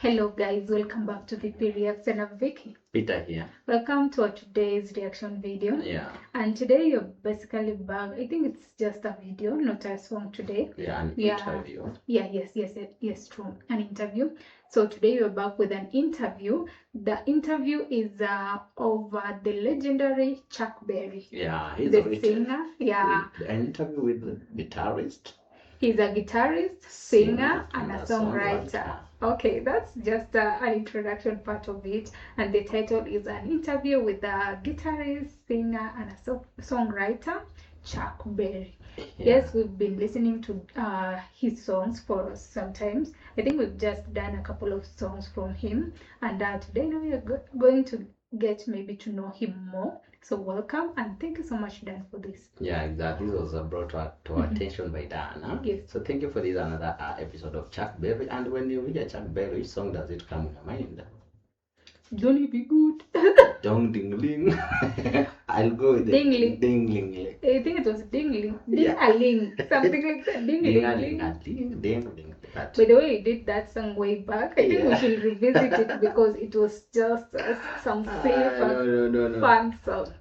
Hello guys, welcome back to VP Reaction. I'm Vicky. Peter here. Welcome to today's reaction video. Yeah. And today you're basically back. I think it's just a video, not a song today. Yeah, an interview. Yeah, yes, true. An interview. So today you're back with an interview. The interview is of the legendary Chuckberry. Yeah, he's the singer. Yeah. An interview with the guitarist. He's a guitarist, singer, and a songwriter. Okay, that's just an introduction part of it. And the title is an interview with a guitarist, singer, and a songwriter, Chuckberry. Yeah. Yes, we've been listening to his songs for some times. I think we've just done a couple of songs from him. And today we are going to get maybe to know him more. So welcome and thank you so much, Dan, for this. Yeah, exactly. This was brought to our attention by Dan. Huh? Yes. So thank you for this another episode of Chuckberry. And when you hear Chuckberry, which song does it come in your mind? Johnny Be Good. Dong Ding Ling. I'll go with Ding Ling. Ding Ling. I think it was Ding Ling. Ding a Ling. Something like that. Ding Ling. Ding Ling. By the way, you did that song way back. I think we should revisit it because it was just some safe and fun song.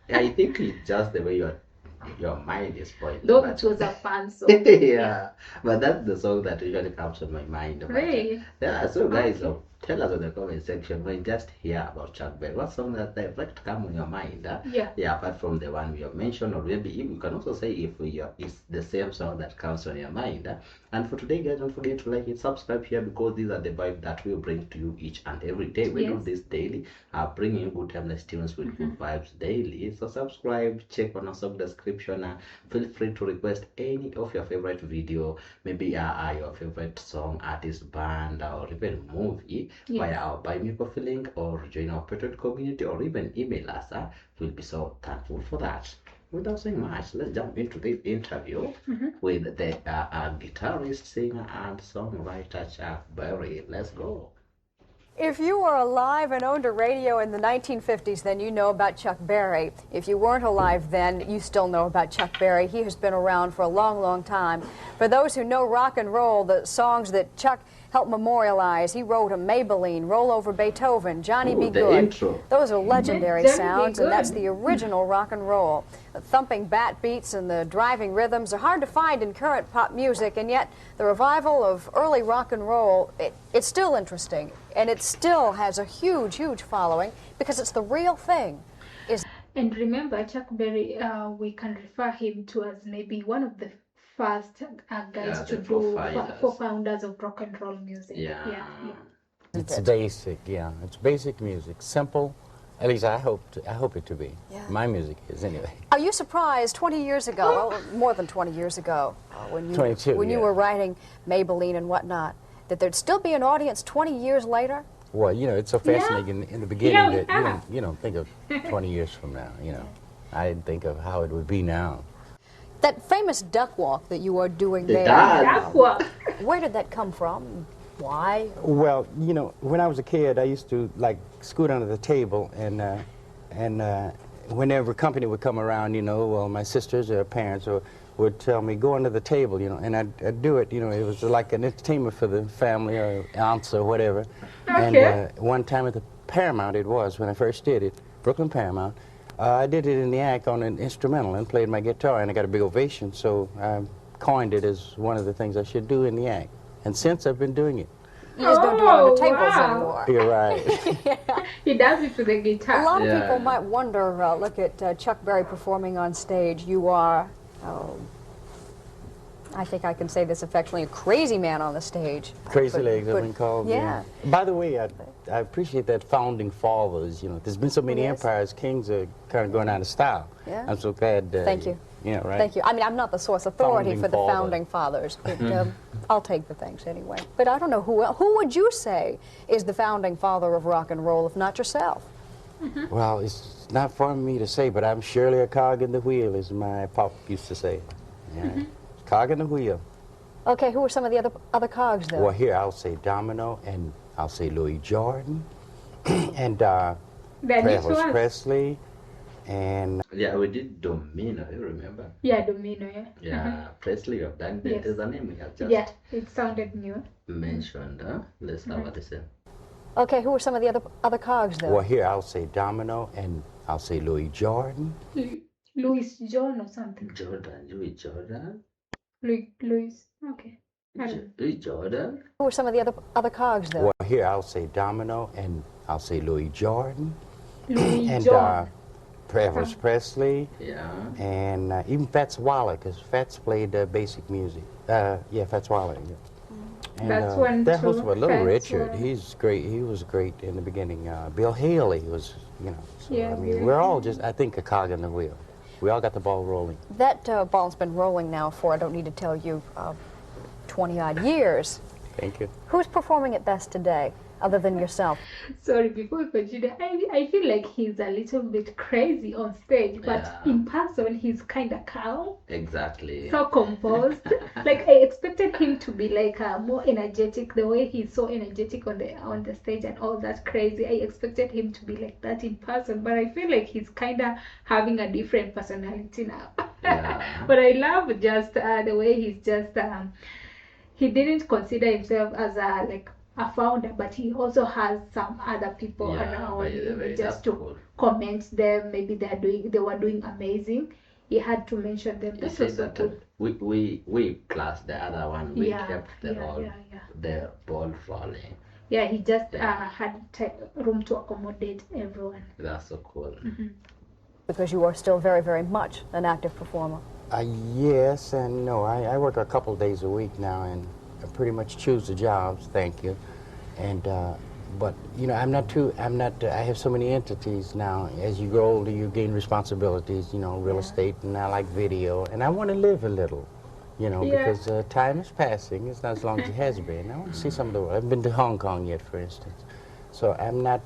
I think it's just the way your mind is pointing. Though it was a fun song. Yeah, but that's the song that usually comes to my mind. Really? Yeah, so guys, tell us in the comment section when you just hear about Chuckberry. What song that direct come in your mind? Yeah, apart from the one we have mentioned, or maybe you can also say if it's the same song that comes on your mind. And for today, guys, don't forget to like and subscribe here because these are the vibes that we bring to you each and every day. We do this daily, bringing you good timeless tunes with good vibes daily. So subscribe, check on our song description. Feel free to request any of your favorite video, maybe your favorite song, artist, band, or even movie via our Buy Me Coffee link, or join our Patreon community, or even email us. We'll be so thankful for that. Without saying much, let's jump into this interview with the guitarist, singer, and songwriter Chuckberry. Let's go. If you were alive and owned a radio in the 1950s, then you know about Chuckberry. If you weren't alive then, you still know about Chuckberry. He has been around for a long, long time. For those who know rock and roll, the songs that Chuck helped memorialize, he wrote a Maybelline, Roll Over Beethoven, Johnny Be Good. Intro. Those are legendary sounds, and that's the original rock and roll. The thumping bat beats and the driving rhythms are hard to find in current pop music, and yet the revival of early rock and roll, it's still interesting, and it still has a huge, huge following because it's the real thing. And remember, Chuckberry, we can refer him to as maybe one of the first guys to do founders of rock and roll music. Yeah. It's basic, it's basic music, simple. At least I hope it to be. Yeah. My music is anyway. Are you surprised 20 years ago, well, more than 20 years ago, when you were writing Maybelline and whatnot, that there'd still be an audience 20 years later? Well, it's so fascinating in the beginning that you don't think of 20 years from now. I didn't think of how it would be now. That famous duck walk that you are doing there. Duck walk. Where did that come from? Why? Well, when I was a kid, I used to scoot under the table, and whenever company would come around, well, my sisters or parents would tell me go under the table, and I'd do it. It was like an entertainment for the family or aunts or whatever. Okay. And one time at the Paramount, it was when I first did it, Brooklyn Paramount. I did it in the act on an instrumental and played my guitar, and I got a big ovation, so I coined it as one of the things I should do in the act. And since I've been doing it. You just don't do it on the tables anymore. You're right. He does it to the guitar. A lot of people might wonder, look at Chuckberry performing on stage. You are, I think I can say this affectionately, a crazy man on the stage. Crazy legs, I've been called. Yeah. By the way, I appreciate that founding fathers. There's been so many empires, kings are kind of going out of style. Yeah. I'm so glad. Thank you. Yeah, right. Thank you. I mean, I'm not the source authority for the founding fathers, but I'll take the things anyway. But I don't know who would you say is the founding father of rock and roll, if not yourself? Well, it's not for me to say, but I'm surely a cog in the wheel, as my pop used to say. Yeah. Cog in the wheel. Okay, who are some of the other cogs, though? Well, here I'll say Domino, and I'll say Louis Jordan, and Elvis Presley, And yeah, we did Domino, you remember? Yeah, Domino, yeah. Yeah, Presley, you've done that. Yes. There's a name we have just Yeah, it sounded new. mentioned. Huh? Let's have a listen. Okay, who are some of the other cogs, though? well, here I'll say Domino, and I'll say Louis Jordan. Louis John or something. Louis Jordan. Louis, okay. Louis Jordan. Who are some of the other cogs, though? Well, here I'll say Domino, and I'll say Louis Jordan. Louis And John. Elvis Presley. Yeah. And even Fats Waller, because Fats played basic music. Yeah, Fats Waller. Yeah. And, That's one that too. was for Little Fats Richard. Waller. He's great. He was great in the beginning. Bill Haley was, you know. So, Yeah, I mean, Bill we're all just, I think, a cog in the wheel. We all got the ball rolling. That ball's been rolling now for, I don't need to tell you, 20-odd years. Thank you. Who's performing it best today, other than yourself? Sorry, before we continue, I feel like he's a little bit crazy on stage, but Yeah. in person he's kind of calm, Exactly. so composed. Like I expected him to be like more energetic, the way he's so energetic on the stage and all that crazy. I expected him to be like that in person, but I feel like he's kind of having a different personality now. Yeah. But I love just the way he's just he didn't consider himself as a founder, but he also has some other people Yeah, around by the him way, just that's to cool. comment them. Maybe they were doing amazing. He had to mention them. You That see was so that good. we classed the other one. We Yeah, kept the the ball rolling. Yeah, he just Yeah. had room to accommodate everyone. That's so cool. Because you are still very, very much an active performer. Yes and no. I work a couple days a week now, and I pretty much choose the jobs. Thank you. And but you know, I have so many entities now. As you grow older, you gain responsibilities. You know, real estate, and I like video, and I want to live a little. You know, Yeah. because time is passing. It's not as long as it has been. I want to see some of the world. I haven't been to Hong Kong yet, for instance. So I'm not.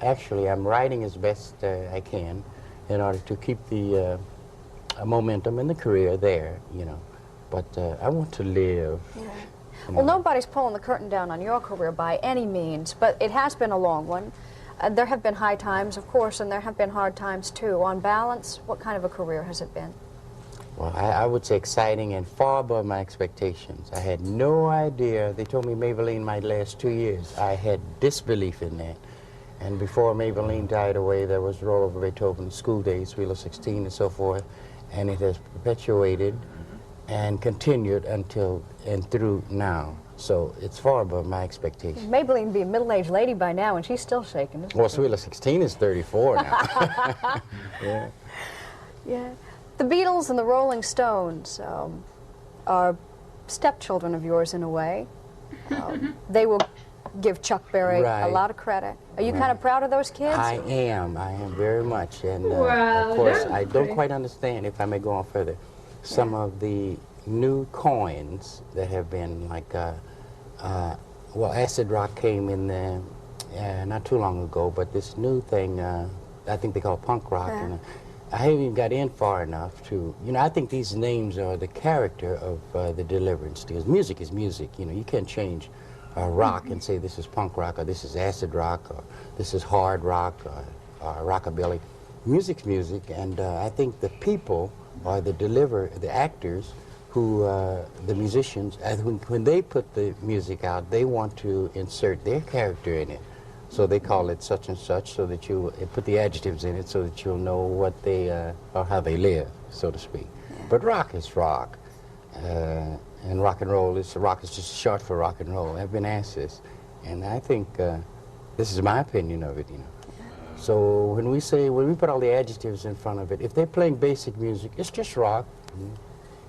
Actually, I'm writing as best I can in order to keep the momentum in the career there, you know. But I want to live. Yeah. You Well, know. nobody's pulling the curtain down on your career by any means, but it has been a long one. There have been high times, of course, and there have been hard times, too. On balance, what kind of a career has it been? Well, I would say exciting and far above my expectations. I had no idea. They told me Maybelline might last 2 years. I had disbelief in that. And before Maybelline died away, there was Roll Over Beethoven, School Days, Wheel of 16, and so forth. And it has perpetuated and continued until and through now. So it's far above my expectations. Maybelline would be a middle-aged lady by now, and she's still shaking. Well, Wheel of 16 is 34 now. Yeah. Yeah. The Beatles and the Rolling Stones are stepchildren of yours in a way. They will give Chuckberry a Right. lot of credit. Are you kind of proud of those kids? I am very much. And Wow, of course, that's I don't great. quite understand, if I may go on further, some of the new coins that have been like, well, acid rock came in not too long ago, but this new thing, I think they call punk rock. Yeah. And, I haven't even got in far enough to, you know, I think these names are the character of the deliverance, because music is music. You know, you can't change rock and say this is punk rock, or this is acid rock, or this is hard rock, or rockabilly. Music's music, and I think the people are the actors who, the musicians, when they put the music out, they want to insert their character in it. So they call it such and such, so that you put the adjectives in it, so that you'll know what they or how they live, so to speak. Yeah. But rock is rock, and rock is just short for rock and roll. I've been asked this, and I think this is my opinion of it. You know. Yeah. So when we put all the adjectives in front of it, if they're playing basic music, it's just rock.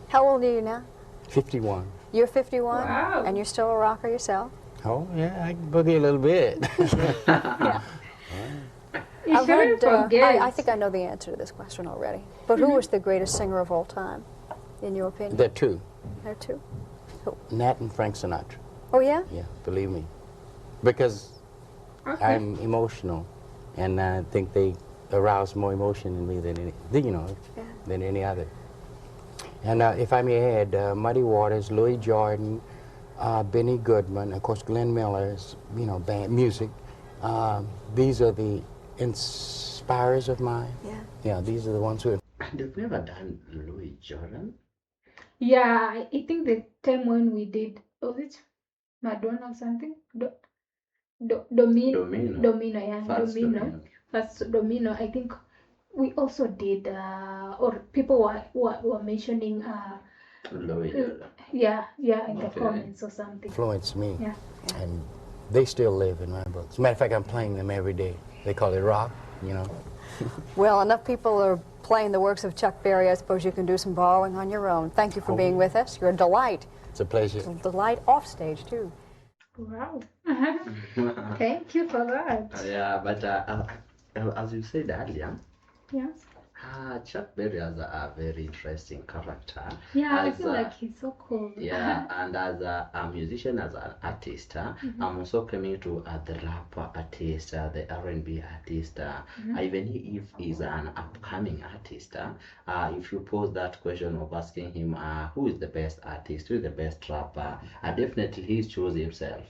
How old are you now? 51. You're 51? Wow. And you're still a rocker yourself? Oh yeah, I can boogie a little bit. Yeah. You shouldn't forget. I think I know the answer to this question already. But who is the greatest singer of all time, in your opinion? There are two, There are two. Who? Nat and Frank Sinatra. Oh, yeah? Yeah, believe me. Because I'm emotional, and I think they arouse more emotion in me than any other. And if I may add, Muddy Waters, Louis Jordan, Benny Goodman, of course Glenn Miller's, band music. These are the inspirers of mine. Yeah. Yeah, these are the ones who... And you've never done Louis Jordan? Yeah, I think the time when we did, was it Madonna or something? Domino, yeah, Domino. First Domino, I think we also did, or people were mentioning, Louis Jordan. yeah, in the comments or something. Influenced me. Yeah. And they still live in my books. As a matter of fact, I'm playing them every day. They call it rock, you know. Well, enough people are playing the works of Chuckberry. I suppose you can do some borrowing on your own. Thank you for being with us. You're a delight. It's a pleasure. It's a delight off stage, too. Wow. Thank you for that. Yeah, but as you said earlier, Yes. Chuckberry is a very interesting character. Yeah, I feel like he's so cool. Yeah, and as a musician, as an artist, I'm also coming to the rap artist, the R&B artist, even if he's an upcoming artist. If you pose that question of asking him who is the best artist, who is the best rapper, definitely he chooses himself.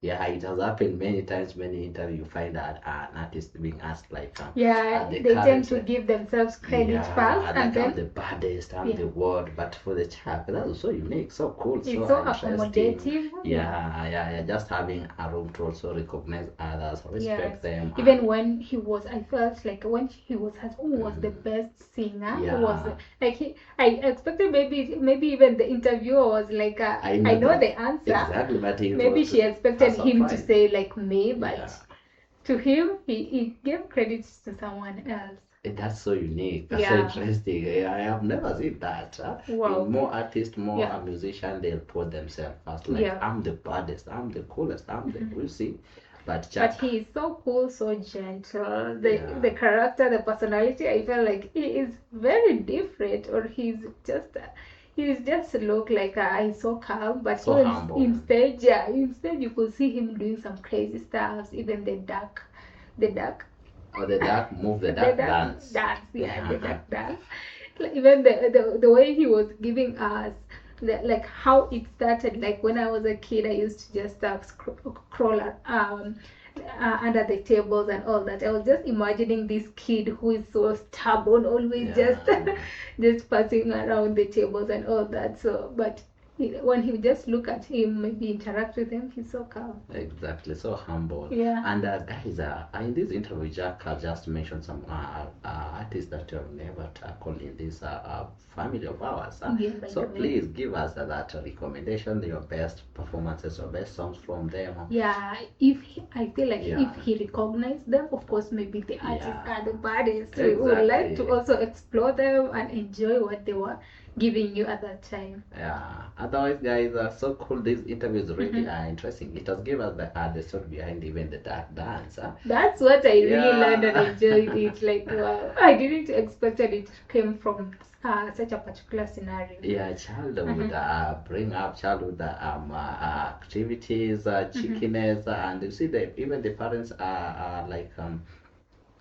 Yeah, it has happened many times, many interviews, you find that an artist being asked like, they tend to give themselves credit first, and then I'm the baddest, I'm the world. But for the Chuck, that's so unique, so cool, it's so accommodative. Yeah, just having a room to also recognize others, respect them. Even when he was, I felt like when he was asked who was the best singer, who was like I expected maybe even the interviewer was like, I know the answer exactly, but maybe she expected him to say like me, but to him he gave credit to someone else. That's so unique. That's so interesting. I have never seen that. Wow. In more artists, more musicians, they'll put themselves first. Like, I'm the baddest, I'm the coolest, I'm the... You see? But he is so cool, so gentle. The character, the personality, I feel like he is very different, or he's just look like he's so calm, but so humble. Instead you could see him doing some crazy stuff. Even the dark or the dark move, the dark dance. The dark dance. Like, even the way he was giving us like how it started. Like when I was a kid, I used to just crawl under the tables and all that. I was just imagining this kid who is so stubborn, always just passing around the tables and all that. So, but when he just look at him, maybe interact with him, he's so calm. Exactly, so humble. Yeah. And guys, in this interview, Jack just mentioned some artists that you have never tackled in this family of ours. So please give us that recommendation, your best performances or best songs from them. Yeah, I feel like if he recognized them, of course, maybe the artists are the baddest. So we would like to also explore them and enjoy what they were giving you at that time. Yeah. Otherwise, guys, so cool. This interview is really interesting. It has given us the story behind even the dark dance. That's what I really learned and enjoyed it. Like, wow, I didn't expect that it came from such a particular scenario. Yeah, childhood bring up childhood activities, cheekiness, and you see that even the parents are like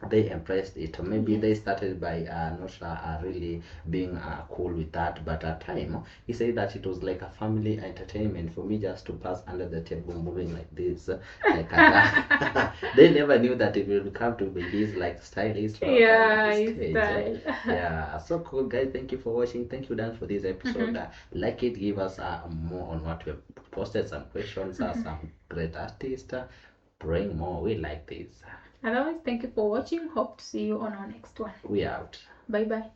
they embraced it. Maybe they started by not really being cool with that, but at time he said that it was like a family entertainment for me just to pass under the table moving like this, like they never knew that it will come to be this like stylish style. Yeah, so cool, guys. Thank you for watching. Thank you, Dan, for this episode. Like it, give us more on what we have posted, some questions, some great artists. Bring more. We like this. Otherwise, thank you for watching. Hope to see you on our next one. We out. Bye bye.